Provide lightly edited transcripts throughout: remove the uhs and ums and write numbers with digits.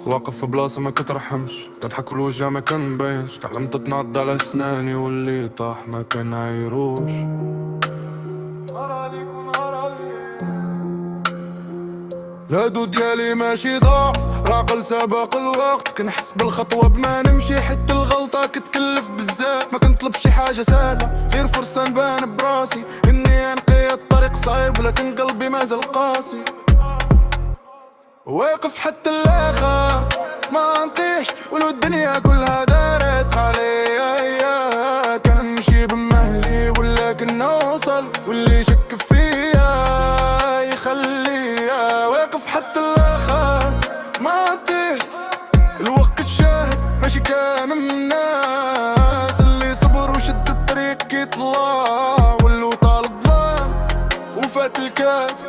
واقف في بلاصة ما كترحمش، كنضحك والوجع ما كنبينش، تعلمت تنض على سناني واللي طاح ما كنعايروش. الهدو ديالي ماشي ضعف، راقل سباق الوقت، كنحس بالخطوة بما نمشي، حتى الغلطة كتكلف بزاف. ما كنطلب شي حاجة سهلة، غير فرصة نبان براسي، اني انقي الطريق صعيب لكن قلبي مازال قاسي. واقف حتى الاخر ما نطيح، ولو الدنيا كلها دارت عليا، كنمشي بمهلي ولكن نوصل، واللي شك فيا يخليها. واقف حتى الاخر ما نطيح، الوقت شاهد ماشي كان من الناس، اللي صبر وشد الطريق يطلع، واللي طال الظلام وفات الكاس.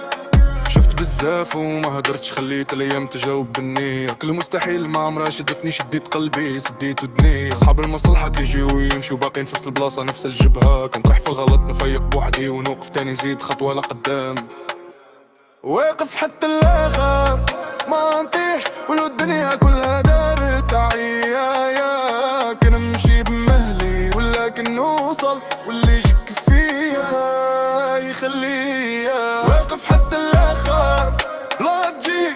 شفت بزاف وما هدرتش، خليت الايام تجاوب بالنية، كل مستحيل ما عمرها شدتني، شديت قلبي سديت ودني. اصحاب المصلحة كيجيو ويمشيو، باقيين في نفس البلاصة نفس الجبهة، كنت رايح في الغلط نفيق بوحدي ونوقف تاني نزيد خطوة لقدام. واقف حتى الاخر ما نطيح، ولو الدنيا كلها دارت عليا، كنمشي بمهلي ولكن نوصل، واللي يشك فيا يخليها. واقف حتى الاخر لا تجي،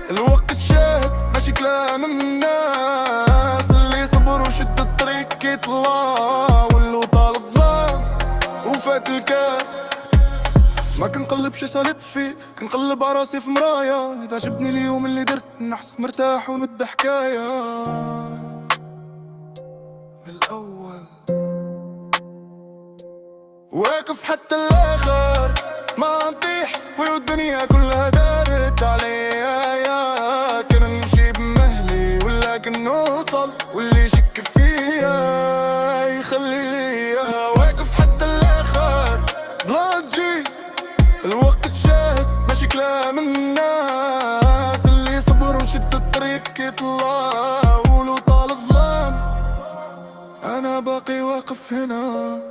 الوقت شاهد ماشي كلام الناس، اللي صبر وشد الطريق يطلع، واللي طال الظلام وفات الكاس. ما كنقلب شي سالت فيه، كنقلب عراسي في مرايا، إذا عجبني اليوم اللي درت نحس مرتاح ونبدا حكاية من الأول. واقف حتى الآخر ما نطيح، ولو الدنيا كلها دارت عليا، كنمشي بمهلي ولكن نوصل، واللي يشك فيا يخليها. واقف حتى الآخر بلا تجي، الوقت شاهد ماشي كلام الناس، اللي صبر وشد الطريق يطلع، ولو طال الظلام أنا باقي واقف هنا.